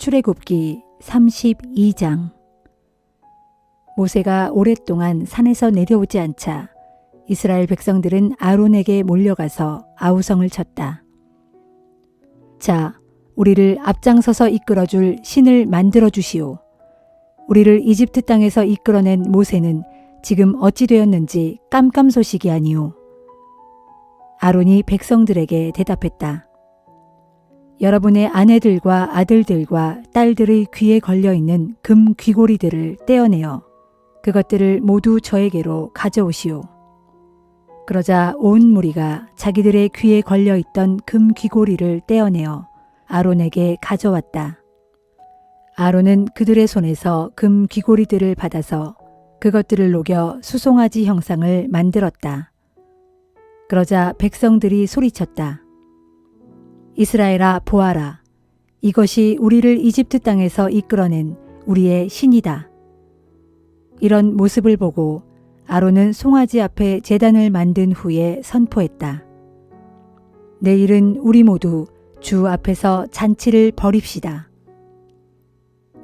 출애굽기 32장. 모세가 오랫동안 산에서 내려오지 않자 이스라엘 백성들은 아론에게 몰려가서 아우성을 쳤다. 자, 우리를 앞장서서 이끌어줄 신을 만들어 주시오. 우리를 이집트 땅에서 이끌어낸 모세는 지금 어찌 되었는지 깜깜소식이 아니오. 아론이 백성들에게 대답했다. 여러분의 아내들과 아들들과 딸들의 귀에 걸려있는 금 귀고리들을 떼어내어 그것들을 모두 저에게로 가져오시오. 그러자 온 무리가 자기들의 귀에 걸려있던 금 귀고리를 떼어내어 아론에게 가져왔다. 아론은 그들의 손에서 금 귀고리들을 받아서 그것들을 녹여 수송아지 형상을 만들었다. 그러자 백성들이 소리쳤다. 이스라엘아 보아라. 이것이 우리를 이집트 땅에서 이끌어낸 우리의 신이다. 이런 모습을 보고 아론은 송아지 앞에 제단을 만든 후에 선포했다. 내일은 우리 모두 주 앞에서 잔치를 벌입시다.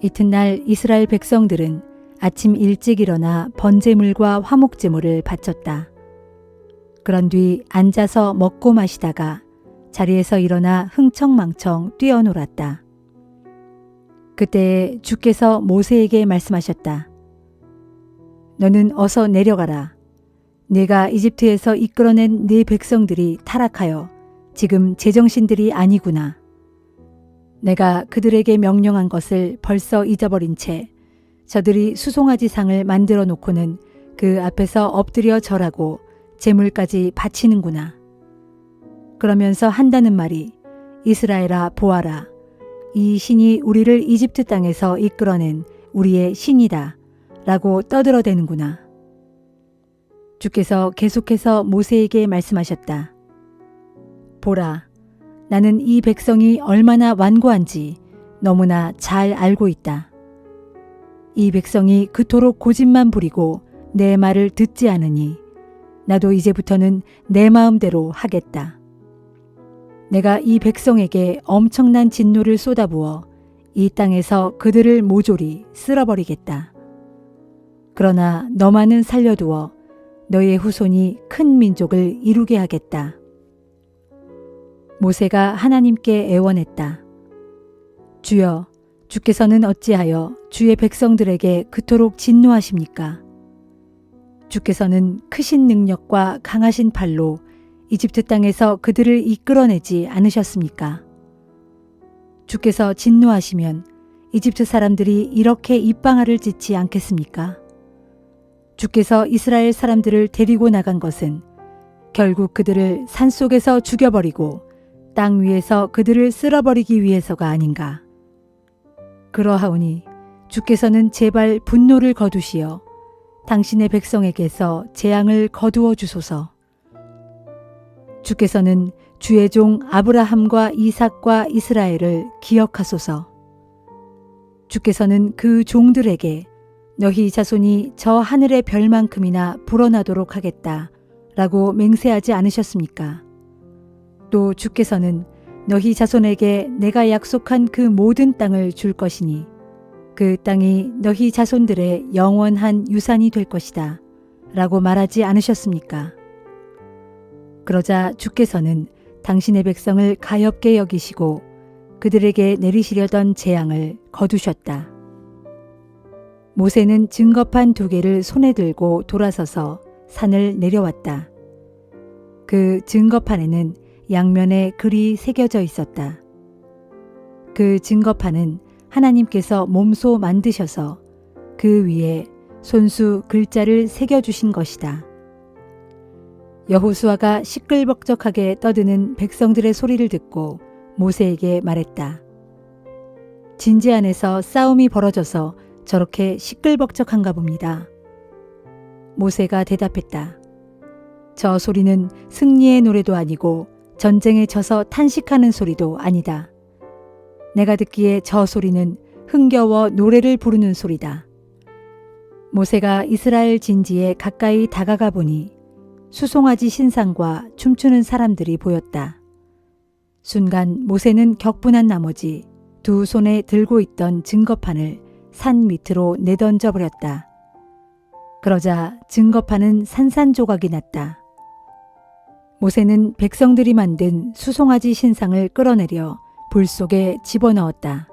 이튿날 이스라엘 백성들은 아침 일찍 일어나 번제물과 화목제물을 바쳤다. 그런 뒤 앉아서 먹고 마시다가 자리에서 일어나 흥청망청 뛰어놀았다. 그때 주께서 모세에게 말씀하셨다. 너는 어서 내려가라. 내가 이집트에서 이끌어낸 네 백성들이 타락하여 지금 제정신들이 아니구나. 내가 그들에게 명령한 것을 벌써 잊어버린 채 저들이 수송아지 상을 만들어 놓고는 그 앞에서 엎드려 절하고 제물까지 바치는구나. 그러면서 한다는 말이 이스라엘아 보아라. 이 신이 우리를 이집트 땅에서 이끌어낸 우리의 신이다 라고 떠들어대는구나. 주께서 계속해서 모세에게 말씀하셨다. 보라, 나는 이 백성이 얼마나 완고한지 너무나 잘 알고 있다. 이 백성이 그토록 고집만 부리고 내 말을 듣지 않으니 나도 이제부터는 내 마음대로 하겠다. 내가 이 백성에게 엄청난 진노를 쏟아부어 이 땅에서 그들을 모조리 쓸어버리겠다. 그러나 너만은 살려두어 너의 후손이 큰 민족을 이루게 하겠다. 모세가 하나님께 애원했다. 주여, 주께서는 어찌하여 주의 백성들에게 그토록 진노하십니까? 주께서는 크신 능력과 강하신 팔로 이집트 땅에서 그들을 이끌어내지 않으셨습니까? 주께서 진노하시면 이집트 사람들이 이렇게 입방아를 찢지 않겠습니까? 주께서 이스라엘 사람들을 데리고 나간 것은 결국 그들을 산속에서 죽여버리고 땅 위에서 그들을 쓸어버리기 위해서가 아닌가. 그러하오니 주께서는 제발 분노를 거두시어 당신의 백성에게서 재앙을 거두어 주소서. 주께서는 주의 종 아브라함과 이삭과 이스라엘을 기억하소서. 주께서는 그 종들에게 너희 자손이 저 하늘의 별만큼이나 불어나도록 하겠다 라고 맹세하지 않으셨습니까? 또 주께서는 너희 자손에게 내가 약속한 그 모든 땅을 줄 것이니 그 땅이 너희 자손들의 영원한 유산이 될 것이다 라고 말하지 않으셨습니까? 그러자 주께서는 당신의 백성을 가엾게 여기시고 그들에게 내리시려던 재앙을 거두셨다. 모세는 증거판 2개를 손에 들고 돌아서서 산을 내려왔다. 그 증거판에는 양면에 글이 새겨져 있었다. 그 증거판은 하나님께서 몸소 만드셔서 그 위에 손수 글자를 새겨주신 것이다. 여호수아가 시끌벅적하게 떠드는 백성들의 소리를 듣고 모세에게 말했다. 진지 안에서 싸움이 벌어져서 저렇게 시끌벅적한가 봅니다. 모세가 대답했다. 저 소리는 승리의 노래도 아니고 전쟁에 져서 탄식하는 소리도 아니다. 내가 듣기에 저 소리는 흥겨워 노래를 부르는 소리다. 모세가 이스라엘 진지에 가까이 다가가 보니 수송아지 신상과 춤추는 사람들이 보였다. 순간 모세는 격분한 나머지 두 손에 들고 있던 증거판을 산 밑으로 내던져 버렸다. 그러자 증거판은 산산조각이 났다. 모세는 백성들이 만든 수송아지 신상을 끌어내려 불 속에 집어넣었다.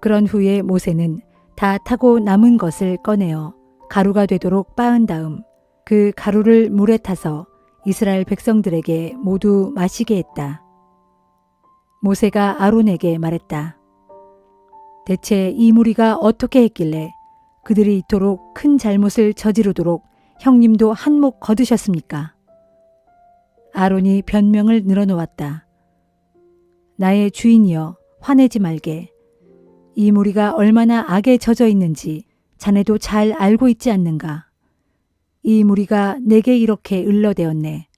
그런 후에 모세는 다 타고 남은 것을 꺼내어 가루가 되도록 빻은 다음 그 가루를 물에 타서 이스라엘 백성들에게 모두 마시게 했다. 모세가 아론에게 말했다. 대체 이 무리가 어떻게 했길래 그들이 이토록 큰 잘못을 저지르도록 형님도 한몫 거두셨습니까? 아론이 변명을 늘어놓았다. 나의 주인이여, 화내지 말게. 이 무리가 얼마나 악에 젖어 있는지 자네도 잘 알고 있지 않는가? 이 무리가 내게 이렇게 을러대었네.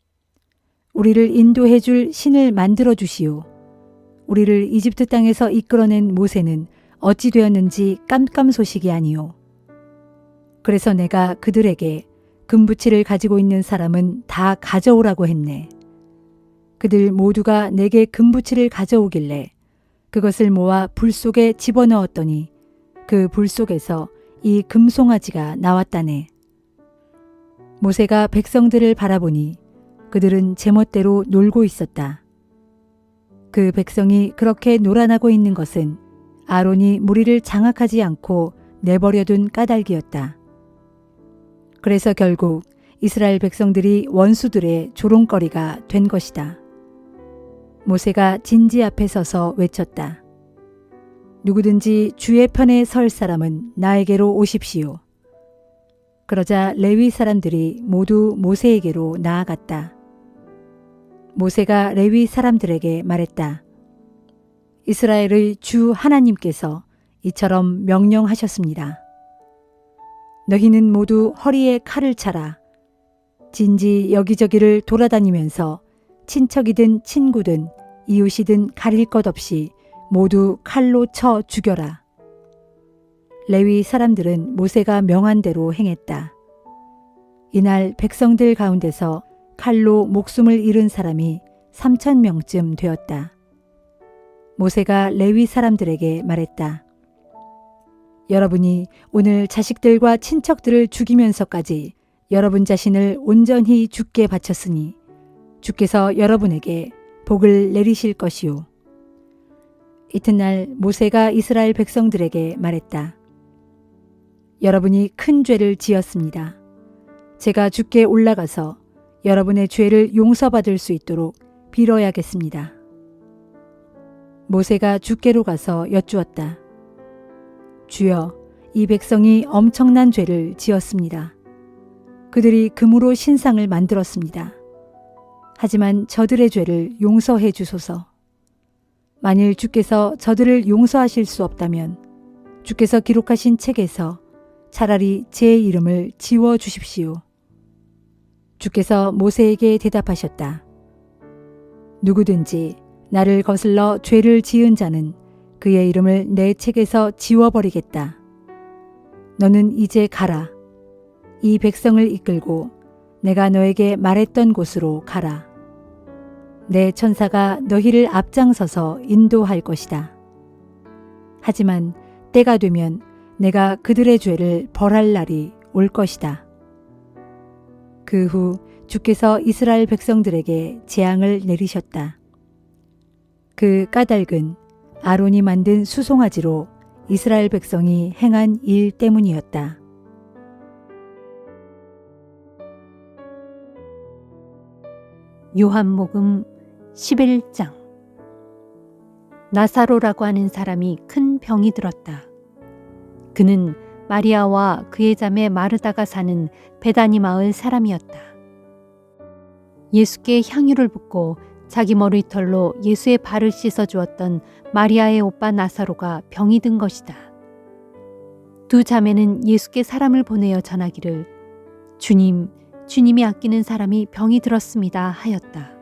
우리를 인도해 줄 신을 만들어 주시오. 우리를 이집트 땅에서 이끌어낸 모세는 어찌 되었는지 깜깜소식이 아니오. 그래서 내가 그들에게 금부치를 가지고 있는 사람은 다 가져오라고 했네. 그들 모두가 내게 금부치를 가져오길래 그것을 모아 불 속에 집어넣었더니 그 불 속에서 이 금송아지가 나왔다네. 모세가 백성들을 바라보니 그들은 제멋대로 놀고 있었다. 그 백성이 그렇게 놀아나고 있는 것은 아론이 무리를 장악하지 않고 내버려둔 까닭이었다. 그래서 결국 이스라엘 백성들이 원수들의 조롱거리가 된 것이다. 모세가 진지 앞에 서서 외쳤다. 누구든지 주의 편에 설 사람은 나에게로 오십시오. 그러자 레위 사람들이 모두 모세에게로 나아갔다. 모세가 레위 사람들에게 말했다. 이스라엘의 주 하나님께서 이처럼 명령하셨습니다. 너희는 모두 허리에 칼을 차라. 진지 여기저기를 돌아다니면서 친척이든 친구든 이웃이든 가릴 것 없이 모두 칼로 쳐 죽여라. 레위 사람들은 모세가 명한 대로 행했다. 이날 백성들 가운데서 칼로 목숨을 잃은 사람이 3,000명쯤 되었다. 모세가 레위 사람들에게 말했다. 여러분이 오늘 자식들과 친척들을 죽이면서까지 여러분 자신을 온전히 주께 바쳤으니 주께서 여러분에게 복을 내리실 것이요. 이튿날 모세가 이스라엘 백성들에게 말했다. 여러분이 큰 죄를 지었습니다. 제가 주께 올라가서 여러분의 죄를 용서받을 수 있도록 빌어야겠습니다. 모세가 주께로 가서 여쭈었다. 주여, 이 백성이 엄청난 죄를 지었습니다. 그들이 금으로 신상을 만들었습니다. 하지만 저들의 죄를 용서해 주소서. 만일 주께서 저들을 용서하실 수 없다면 주께서 기록하신 책에서 차라리 제 이름을 지워 주십시오. 주께서 모세에게 대답하셨다. 누구든지 나를 거슬러 죄를 지은 자는 그의 이름을 내 책에서 지워버리겠다. 너는 이제 가라. 이 백성을 이끌고 내가 너에게 말했던 곳으로 가라. 내 천사가 너희를 앞장서서 인도할 것이다. 하지만 때가 되면 내가 그들의 죄를 벌할 날이 올 것이다. 그 후 주께서 이스라엘 백성들에게 재앙을 내리셨다. 그 까닭은 아론이 만든 수송아지로 이스라엘 백성이 행한 일 때문이었다. 요한복음 11장. 나사로라고 하는 사람이 큰 병이 들었다. 그는 마리아와 그의 자매 마르다가 사는 베다니 마을 사람이었다. 예수께 향유를 붓고 자기 머리털로 예수의 발을 씻어 주었던 마리아의 오빠 나사로가 병이 든 것이다. 두 자매는 예수께 사람을 보내어 전하기를 주님, 주님이 아끼는 사람이 병이 들었습니다 하였다.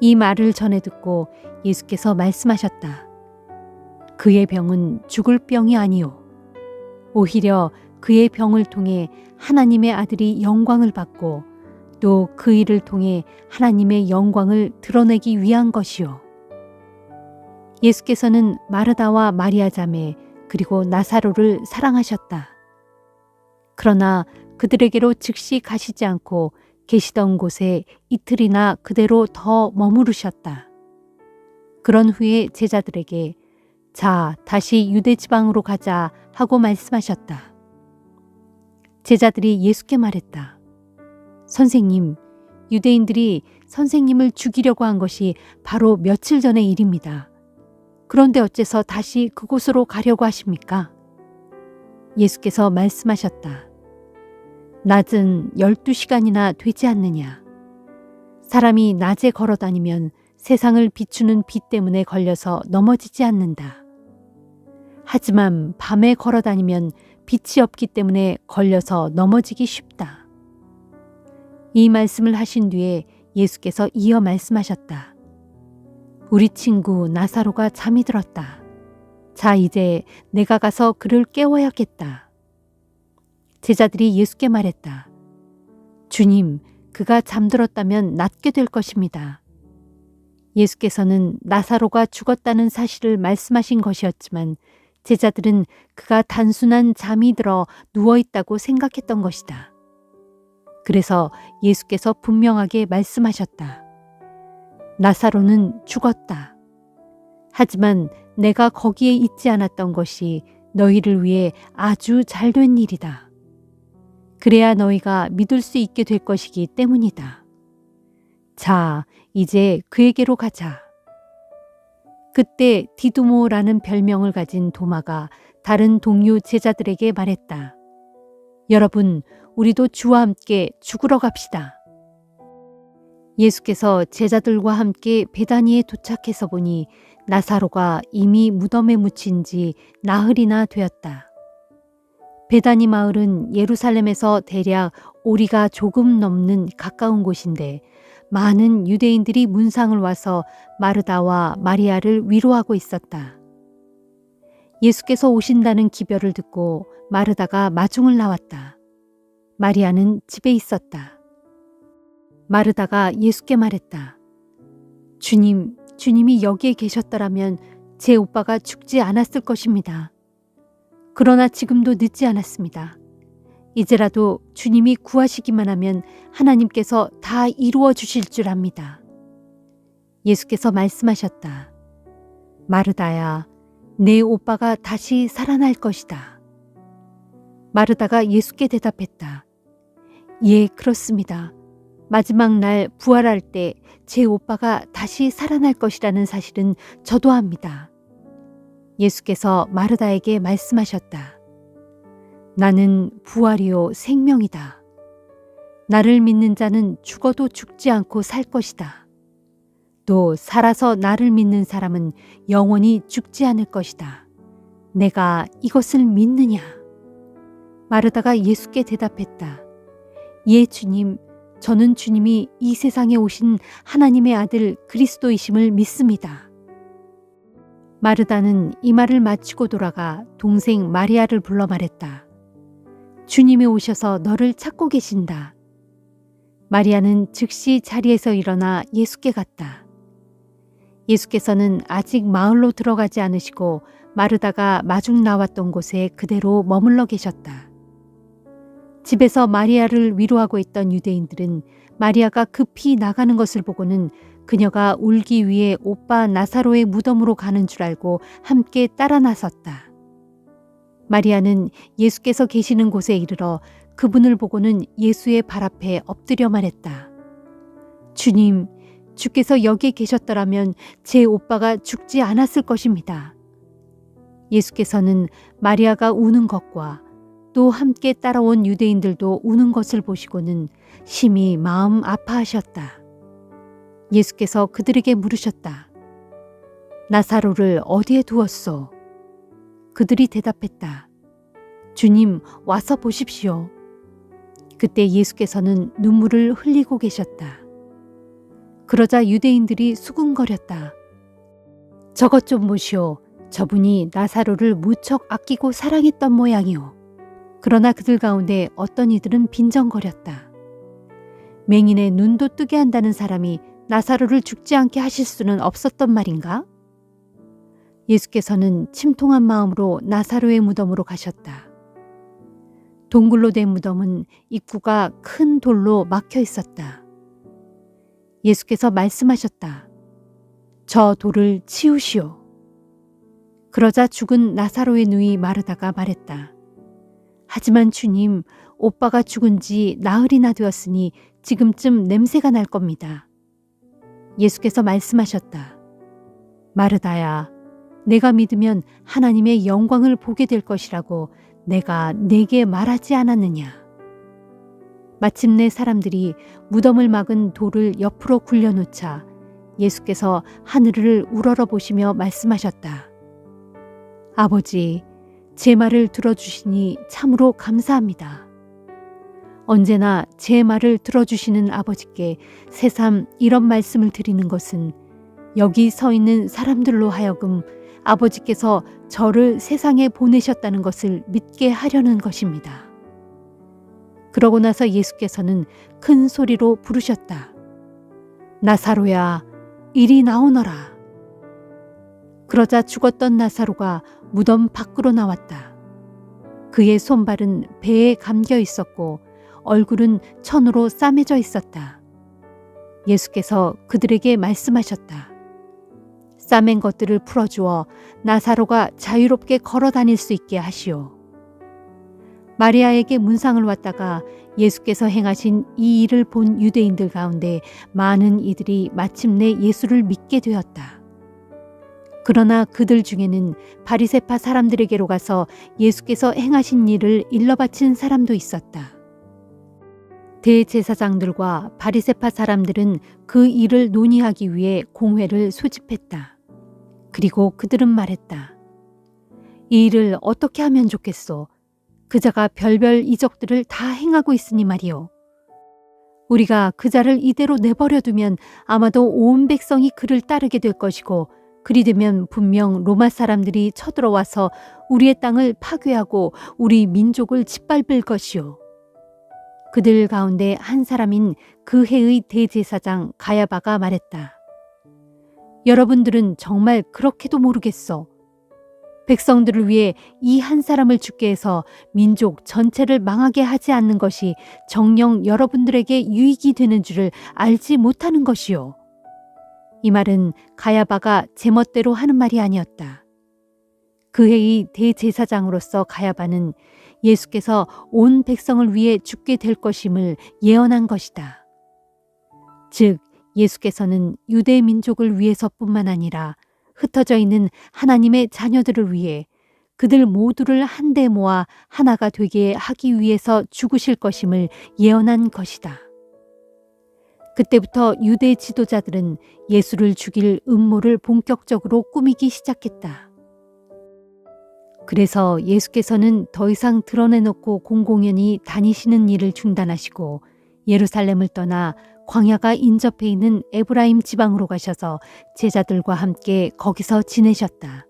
이 말을 전해 듣고 예수께서 말씀하셨다. 그의 병은 죽을 병이 아니오. 오히려 그의 병을 통해 하나님의 아들이 영광을 받고 또 그 일을 통해 하나님의 영광을 드러내기 위한 것이오. 예수께서는 마르다와 마리아 자매 그리고 나사로를 사랑하셨다. 그러나 그들에게로 즉시 가시지 않고 계시던 곳에 이틀이나 그대로 더 머무르셨다. 그런 후에 제자들에게 자, 다시 유대 지방으로 가자 하고 말씀하셨다. 제자들이 예수께 말했다. 선생님, 유대인들이 선생님을 죽이려고 한 것이 바로 며칠 전의 일입니다. 그런데 어째서 다시 그곳으로 가려고 하십니까? 예수께서 말씀하셨다. 낮은 12시간이나 되지 않느냐. 사람이 낮에 걸어 다니면 세상을 비추는 빛 때문에 걸려서 넘어지지 않는다. 하지만 밤에 걸어 다니면 빛이 없기 때문에 걸려서 넘어지기 쉽다. 이 말씀을 하신 뒤에 예수께서 이어 말씀하셨다. 우리 친구 나사로가 잠이 들었다. 자, 이제 내가 가서 그를 깨워야겠다. 제자들이 예수께 말했다. 주님, 그가 잠들었다면 낫게 될 것입니다. 예수께서는 나사로가 죽었다는 사실을 말씀하신 것이었지만 제자들은 그가 단순한 잠이 들어 누워있다고 생각했던 것이다. 그래서 예수께서 분명하게 말씀하셨다. 나사로는 죽었다. 하지만 내가 거기에 있지 않았던 것이 너희를 위해 아주 잘된 일이다. 그래야 너희가 믿을 수 있게 될 것이기 때문이다. 자, 이제 그에게로 가자. 그때 디두모라는 별명을 가진 도마가 다른 동료 제자들에게 말했다. 여러분, 우리도 주와 함께 죽으러 갑시다. 예수께서 제자들과 함께 베다니에 도착해서 보니 나사로가 이미 무덤에 묻힌 지 나흘이나 되었다. 베다니 마을은 예루살렘에서 대략 오리가 조금 넘는 가까운 곳인데 많은 유대인들이 문상을 와서 마르다와 마리아를 위로하고 있었다. 예수께서 오신다는 기별을 듣고 마르다가 마중을 나왔다. 마리아는 집에 있었다. 마르다가 예수께 말했다. 주님, 주님이 여기에 계셨더라면 제 오빠가 죽지 않았을 것입니다. 그러나 지금도 늦지 않았습니다. 이제라도 주님이 구하시기만 하면 하나님께서 다 이루어 주실 줄 압니다. 예수께서 말씀하셨다. 마르다야, 내 오빠가 다시 살아날 것이다. 마르다가 예수께 대답했다. 예, 그렇습니다. 마지막 날 부활할 때 제 오빠가 다시 살아날 것이라는 사실은 저도 압니다. 예수께서 마르다에게 말씀하셨다. 나는 부활이요 생명이다. 나를 믿는 자는 죽어도 죽지 않고 살 것이다. 또 살아서 나를 믿는 사람은 영원히 죽지 않을 것이다. 내가 이것을 믿느냐? 마르다가 예수께 대답했다. 예, 주님, 저는 주님이 이 세상에 오신 하나님의 아들 그리스도이심을 믿습니다. 마르다는 이 말을 마치고 돌아가 동생 마리아를 불러 말했다. 주님이 오셔서 너를 찾고 계신다. 마리아는 즉시 자리에서 일어나 예수께 갔다. 예수께서는 아직 마을로 들어가지 않으시고 마르다가 마중 나왔던 곳에 그대로 머물러 계셨다. 집에서 마리아를 위로하고 있던 유대인들은 마리아가 급히 나가는 것을 보고는 그녀가 울기 위해 오빠 나사로의 무덤으로 가는 줄 알고 함께 따라 나섰다. 마리아는 예수께서 계시는 곳에 이르러 그분을 보고는 예수의 발 앞에 엎드려 말했다. 주님, 주께서 여기에 계셨더라면 제 오빠가 죽지 않았을 것입니다. 예수께서는 마리아가 우는 것과 또 함께 따라온 유대인들도 우는 것을 보시고는 심히 마음 아파하셨다. 예수께서 그들에게 물으셨다. 나사로를 어디에 두었소? 그들이 대답했다. 주님, 와서 보십시오. 그때 예수께서는 눈물을 흘리고 계셨다. 그러자 유대인들이 수군거렸다. 저것 좀 보시오. 저분이 나사로를 무척 아끼고 사랑했던 모양이오. 그러나 그들 가운데 어떤 이들은 빈정거렸다. 맹인의 눈도 뜨게 한다는 사람이 나사로를 죽지 않게 하실 수는 없었던 말인가? 예수께서는 침통한 마음으로 나사로의 무덤으로 가셨다. 동굴로 된 무덤은 입구가 큰 돌로 막혀 있었다. 예수께서 말씀하셨다. 저 돌을 치우시오. 그러자 죽은 나사로의 누이 마르다가 말했다. 하지만 주님, 오빠가 죽은 지 나흘이나 되었으니 지금쯤 냄새가 날 겁니다. 예수께서 말씀하셨다. 마르다야, 내가 믿으면 하나님의 영광을 보게 될 것이라고 내가 네게 말하지 않았느냐. 마침내 사람들이 무덤을 막은 돌을 옆으로 굴려놓자 예수께서 하늘을 우러러보시며 말씀하셨다. 아버지, 제 말을 들어주시니 참으로 감사합니다. 언제나 제 말을 들어주시는 아버지께 새삼 이런 말씀을 드리는 것은 여기 서 있는 사람들로 하여금 아버지께서 저를 세상에 보내셨다는 것을 믿게 하려는 것입니다. 그러고 나서 예수께서는 큰 소리로 부르셨다. 나사로야, 이리 나오너라. 그러자 죽었던 나사로가 무덤 밖으로 나왔다. 그의 손발은 배에 감겨 있었고 얼굴은 천으로 싸매져 있었다. 예수께서 그들에게 말씀하셨다. 싸맨 것들을 풀어주어 나사로가 자유롭게 걸어 다닐 수 있게 하시오. 마리아에게 문상을 왔다가 예수께서 행하신 이 일을 본 유대인들 가운데 많은 이들이 마침내 예수를 믿게 되었다. 그러나 그들 중에는 바리새파 사람들에게로 가서 예수께서 행하신 일을 일러바친 사람도 있었다. 대제사장들과 바리새파 사람들은 그 일을 논의하기 위해 공회를 소집했다. 그리고 그들은 말했다. 이 일을 어떻게 하면 좋겠소? 그자가 별별 이적들을 다 행하고 있으니 말이오. 우리가 그자를 이대로 내버려 두면 아마도 온 백성이 그를 따르게 될 것이고 그리 되면 분명 로마 사람들이 쳐들어와서 우리의 땅을 파괴하고 우리 민족을 짓밟을 것이오. 그들 가운데 한 사람인 그 해의 대제사장 가야바가 말했다. 여러분들은 정말 그렇게도 모르겠소. 백성들을 위해 이 한 사람을 죽게 해서 민족 전체를 망하게 하지 않는 것이 정녕 여러분들에게 유익이 되는 줄을 알지 못하는 것이요. 이 말은 가야바가 제멋대로 하는 말이 아니었다. 그 해의 대제사장으로서 가야바는 예수께서 온 백성을 위해 죽게 될 것임을 예언한 것이다. 즉 예수께서는 유대 민족을 위해서뿐만 아니라 흩어져 있는 하나님의 자녀들을 위해 그들 모두를 한데 모아 하나가 되게 하기 위해서 죽으실 것임을 예언한 것이다. 그때부터 유대 지도자들은 예수를 죽일 음모를 본격적으로 꾸미기 시작했다. 그래서 예수께서는 더 이상 드러내놓고 공공연히 다니시는 일을 중단하시고 예루살렘을 떠나 광야가 인접해 있는 에브라임 지방으로 가셔서 제자들과 함께 거기서 지내셨다.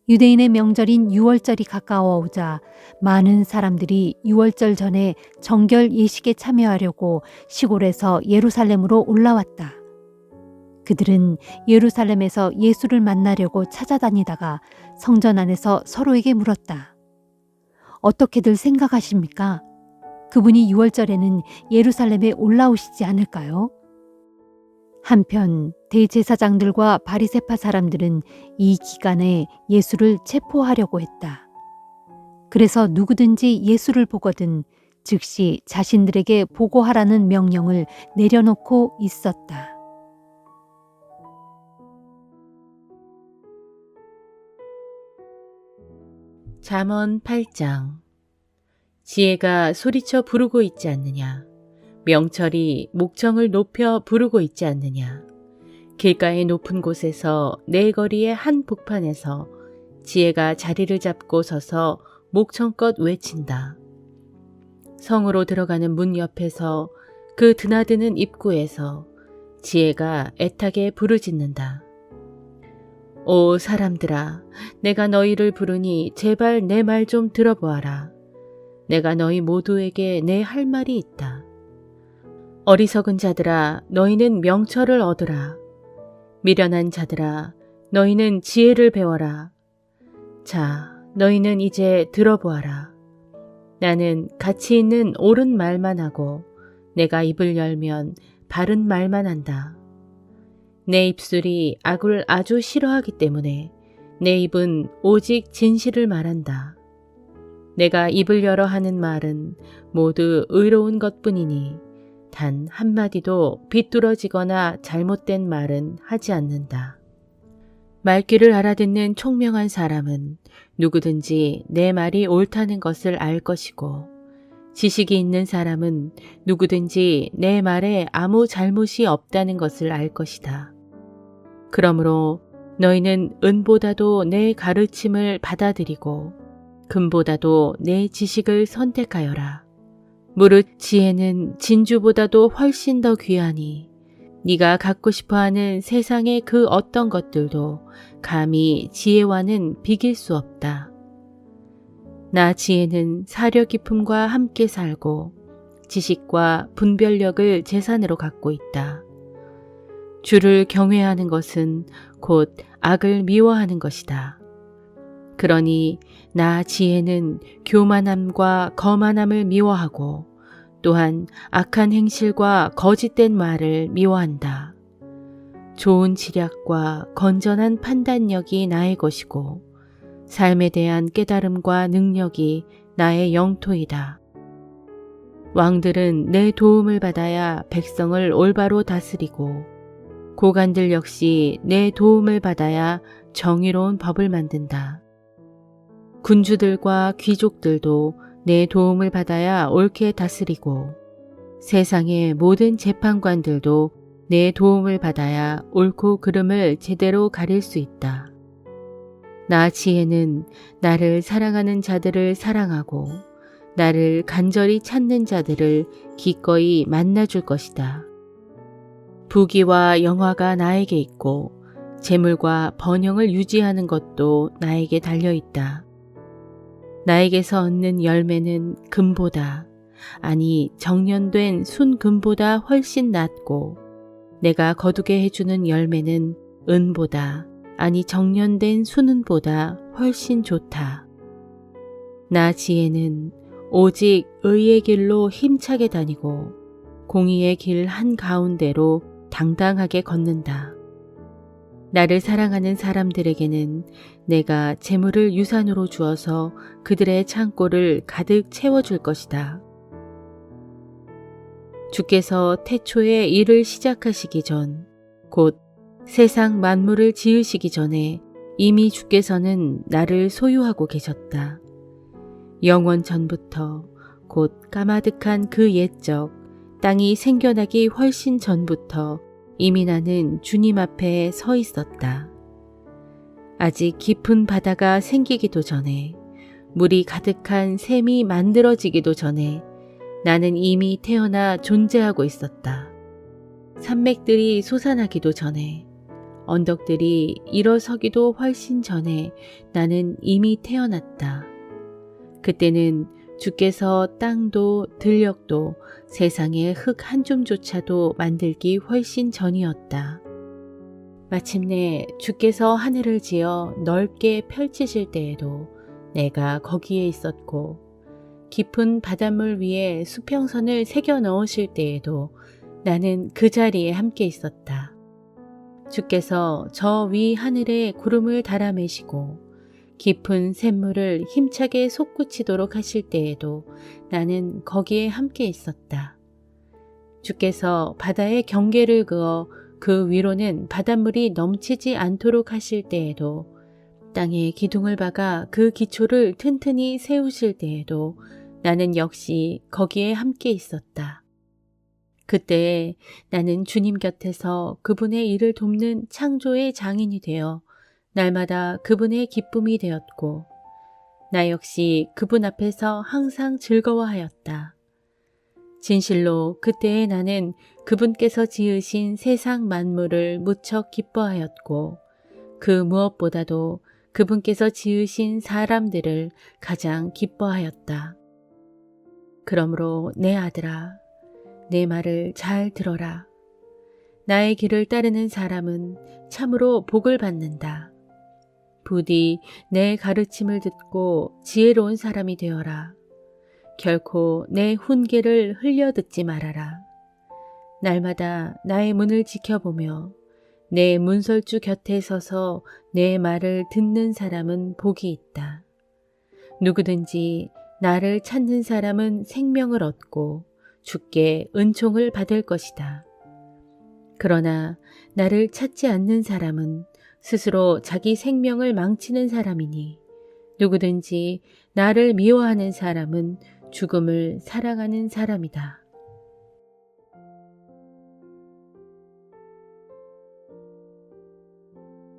유대인의 명절인 유월절이 가까워 오자 많은 사람들이 유월절 전에 정결 예식에 참여하려고 시골에서 예루살렘으로 올라왔다. 그들은 예루살렘에서 예수를 만나려고 찾아다니다가 성전 안에서 서로에게 물었다. 어떻게들 생각하십니까? 그분이 유월절에는 예루살렘에 올라오시지 않을까요? 한편 대제사장들과 바리새파 사람들은 이 기간에 예수를 체포하려고 했다. 그래서 누구든지 예수를 보거든 즉시 자신들에게 보고하라는 명령을 내려놓고 있었다. 잠언 8장. 지혜가 소리쳐 부르고 있지 않느냐. 명철이 목청을 높여 부르고 있지 않느냐. 길가의 높은 곳에서 네 거리의 한 복판에서 지혜가 자리를 잡고 서서 목청껏 외친다. 성으로 들어가는 문 옆에서 그 드나드는 입구에서 지혜가 애타게 부르짖는다. 오 사람들아, 내가 너희를 부르니 제발 내 말 좀 들어보아라. 내가 너희 모두에게 내 할 말이 있다. 어리석은 자들아, 너희는 명철을 얻으라. 미련한 자들아, 너희는 지혜를 배워라. 자, 너희는 이제 들어보아라. 나는 가치 있는 옳은 말만 하고 내가 입을 열면 바른 말만 한다. 내 입술이 악을 아주 싫어하기 때문에 내 입은 오직 진실을 말한다. 내가 입을 열어 하는 말은 모두 의로운 것뿐이니 단 한마디도 비뚤어지거나 잘못된 말은 하지 않는다. 말귀를 알아듣는 총명한 사람은 누구든지 내 말이 옳다는 것을 알 것이고, 지식이 있는 사람은 누구든지 내 말에 아무 잘못이 없다는 것을 알 것이다. 그러므로 너희는 은보다도 내 가르침을 받아들이고 금보다도 내 지식을 선택하여라. 무릇 지혜는 진주보다도 훨씬 더 귀하니 네가 갖고 싶어하는 세상의 그 어떤 것들도 감히 지혜와는 비길 수 없다. 나 지혜는 사려 깊음과 함께 살고 지식과 분별력을 재산으로 갖고 있다. 주를 경외하는 것은 곧 악을 미워하는 것이다. 그러니 나 지혜는 교만함과 거만함을 미워하고 또한 악한 행실과 거짓된 말을 미워한다. 좋은 지략과 건전한 판단력이 나의 것이고 삶에 대한 깨달음과 능력이 나의 영토이다. 왕들은 내 도움을 받아야 백성을 올바로 다스리고 고관들 역시 내 도움을 받아야 정의로운 법을 만든다. 군주들과 귀족들도 내 도움을 받아야 옳게 다스리고 세상의 모든 재판관들도 내 도움을 받아야 옳고 그름을 제대로 가릴 수 있다. 나 지혜는 나를 사랑하는 자들을 사랑하고 나를 간절히 찾는 자들을 기꺼이 만나줄 것이다. 부귀와 영화가 나에게 있고 재물과 번영을 유지하는 것도 나에게 달려있다. 나에게서 얻는 열매는 금보다, 아니 정련된 순금보다 훨씬 낫고 내가 거두게 해주는 열매는 은보다, 아니 정련된 순은보다 훨씬 좋다. 나 지혜는 오직 의의 길로 힘차게 다니고 공의의 길 한가운데로 당당하게 걷는다. 나를 사랑하는 사람들에게는 내가 재물을 유산으로 주어서 그들의 창고를 가득 채워줄 것이다. 주께서 태초에 일을 시작하시기 전, 곧 세상 만물을 지으시기 전에 이미 주께서는 나를 소유하고 계셨다. 영원 전부터, 곧 까마득한 그 옛적, 땅이 생겨나기 훨씬 전부터 이미 나는 주님 앞에 서 있었다. 아직 깊은 바다가 생기기도 전에, 물이 가득한 샘이 만들어지기도 전에 나는 이미 태어나 존재하고 있었다. 산맥들이 솟아나기도 전에, 언덕들이 일어서기도 훨씬 전에 나는 이미 태어났다. 그때는 주께서 땅도 들녘도 세상의 흙 한 줌조차도 만들기 훨씬 전이었다. 마침내 주께서 하늘을 지어 넓게 펼치실 때에도 내가 거기에 있었고, 깊은 바닷물 위에 수평선을 새겨 넣으실 때에도 나는 그 자리에 함께 있었다. 주께서 저 위 하늘에 구름을 달아매시고 깊은 샘물을 힘차게 솟구치도록 하실 때에도 나는 거기에 함께 있었다. 주께서 바다의 경계를 그어 그 위로는 바닷물이 넘치지 않도록 하실 때에도, 땅에 기둥을 박아 그 기초를 튼튼히 세우실 때에도 나는 역시 거기에 함께 있었다. 그때에 나는 주님 곁에서 그분의 일을 돕는 창조의 장인이 되어 날마다 그분의 기쁨이 되었고, 나 역시 그분 앞에서 항상 즐거워하였다. 진실로 그때에 나는 그분께서 지으신 세상 만물을 무척 기뻐하였고, 그 무엇보다도 그분께서 지으신 사람들을 가장 기뻐하였다. 그러므로 내 아들아, 내 말을 잘 들어라. 나의 길을 따르는 사람은 참으로 복을 받는다. 부디 내 가르침을 듣고 지혜로운 사람이 되어라. 결코 내 훈계를 흘려 듣지 말아라. 날마다 나의 문을 지켜보며 내 문설주 곁에 서서 내 말을 듣는 사람은 복이 있다. 누구든지 나를 찾는 사람은 생명을 얻고 주께 은총을 받을 것이다. 그러나 나를 찾지 않는 사람은 스스로 자기 생명을 망치는 사람이니 누구든지 나를 미워하는 사람은 죽음을 사랑하는 사람이다.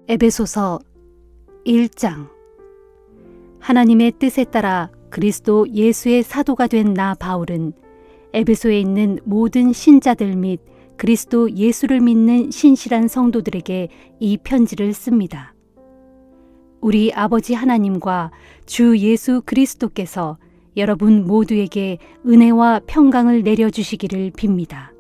에베소서 1장. 하나님의 뜻에 따라 그리스도 예수의 사도가 된 나 바울은 에베소에 있는 모든 신자들 및 그리스도 예수를 믿는 신실한 성도들에게 이 편지를 씁니다. 우리 아버지 하나님과 주 예수 그리스도께서 여러분 모두에게 은혜와 평강을 내려주시기를 빕니다.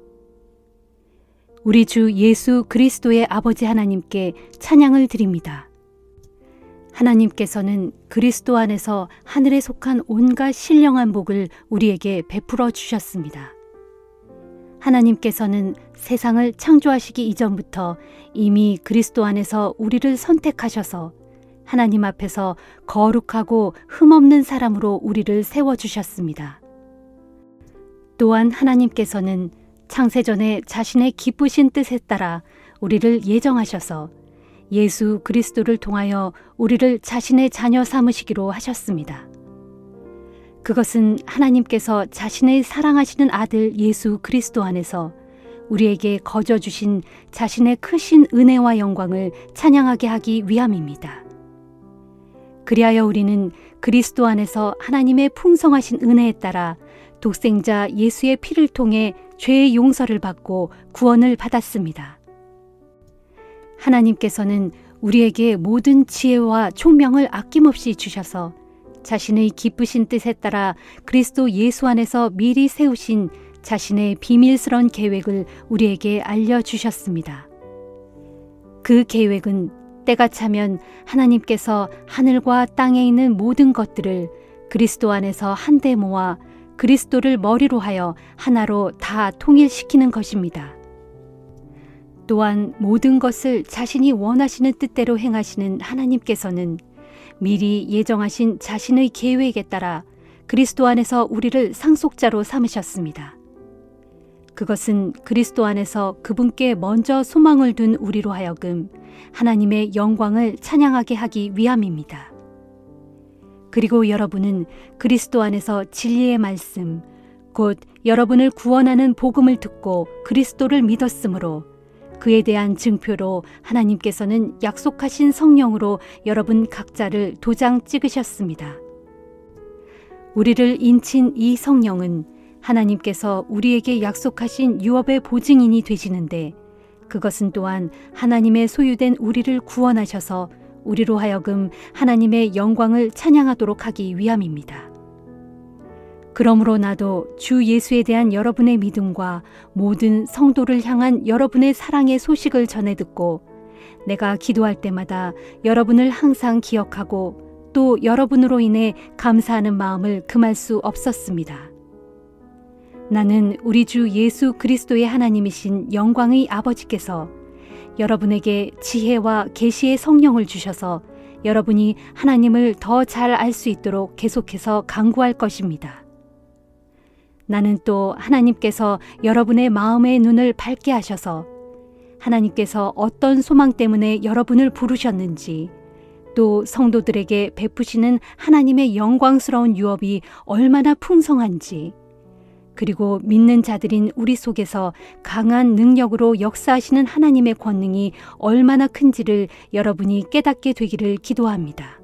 우리 주 예수 그리스도의 아버지 하나님께 찬양을 드립니다. 하나님께서는 그리스도 안에서 하늘에 속한 온갖 신령한 복을 우리에게 베풀어 주셨습니다. 하나님께서는 세상을 창조하시기 이전부터 이미 그리스도 안에서 우리를 선택하셔서 하나님 앞에서 거룩하고 흠없는 사람으로 우리를 세워주셨습니다. 또한 하나님께서는 창세전에 자신의 기쁘신 뜻에 따라 우리를 예정하셔서 예수 그리스도를 통하여 우리를 자신의 자녀 삼으시기로 하셨습니다. 그것은 하나님께서 자신의 사랑하시는 아들 예수 그리스도 안에서 우리에게 거저 주신 자신의 크신 은혜와 영광을 찬양하게 하기 위함입니다. 그리하여 우리는 그리스도 안에서 하나님의 풍성하신 은혜에 따라 독생자 예수의 피를 통해 죄의 용서를 받고 구원을 받았습니다. 하나님께서는 우리에게 모든 지혜와 총명을 아낌없이 주셔서 자신의 기쁘신 뜻에 따라 그리스도 예수 안에서 미리 세우신 자신의 비밀스러운 계획을 우리에게 알려주셨습니다. 그 계획은 때가 차면 하나님께서 하늘과 땅에 있는 모든 것들을 그리스도 안에서 한데 모아 그리스도를 머리로 하여 하나로 다 통일시키는 것입니다. 또한 모든 것을 자신이 원하시는 뜻대로 행하시는 하나님께서는 미리 예정하신 자신의 계획에 따라 그리스도 안에서 우리를 상속자로 삼으셨습니다. 그것은 그리스도 안에서 그분께 먼저 소망을 둔 우리로 하여금 하나님의 영광을 찬양하게 하기 위함입니다. 그리고 여러분은 그리스도 안에서 진리의 말씀, 곧 여러분을 구원하는 복음을 듣고 그리스도를 믿었으므로 그에 대한 증표로 하나님께서는 약속하신 성령으로 여러분 각자를 도장 찍으셨습니다. 우리를 인친 이 성령은 하나님께서 우리에게 약속하신 유업의 보증인이 되시는데 그것은 또한 하나님의 소유된 우리를 구원하셔서 우리로 하여금 하나님의 영광을 찬양하도록 하기 위함입니다. 그러므로 나도 주 예수에 대한 여러분의 믿음과 모든 성도를 향한 여러분의 사랑의 소식을 전해 듣고 내가 기도할 때마다 여러분을 항상 기억하고 또 여러분으로 인해 감사하는 마음을 금할 수 없었습니다. 나는 우리 주 예수 그리스도의 하나님이신 영광의 아버지께서 여러분에게 지혜와 계시의 성령을 주셔서 여러분이 하나님을 더 잘 알 수 있도록 계속해서 간구할 것입니다. 나는 또 하나님께서 여러분의 마음의 눈을 밝게 하셔서 하나님께서 어떤 소망 때문에 여러분을 부르셨는지 또 성도들에게 베푸시는 하나님의 영광스러운 유업이 얼마나 풍성한지 그리고 믿는 자들인 우리 속에서 강한 능력으로 역사하시는 하나님의 권능이 얼마나 큰지를 여러분이 깨닫게 되기를 기도합니다.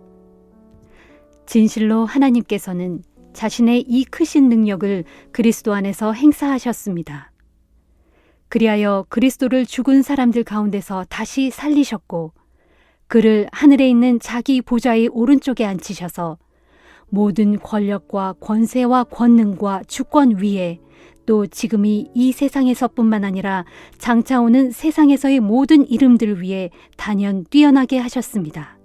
진실로 하나님께서는 자신의 이 크신 능력을 그리스도 안에서 행사하셨습니다. 그리하여 그리스도를 죽은 사람들 가운데서 다시 살리셨고 그를 하늘에 있는 자기 보좌의 오른쪽에 앉히셔서 모든 권력과 권세와 권능과 주권 위에 또 지금이 이 세상에서뿐만 아니라 장차 오는 세상에서의 모든 이름들 위에 단연 뛰어나게 하셨습니다.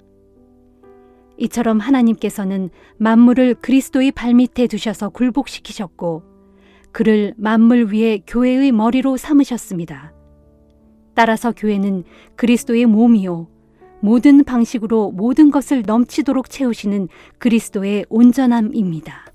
이처럼 하나님께서는 만물을 그리스도의 발밑에 두셔서 굴복시키셨고 그를 만물 위에 교회의 머리로 삼으셨습니다. 따라서 교회는 그리스도의 몸이요 모든 방식으로 모든 것을 넘치도록 채우시는 그리스도의 온전함입니다.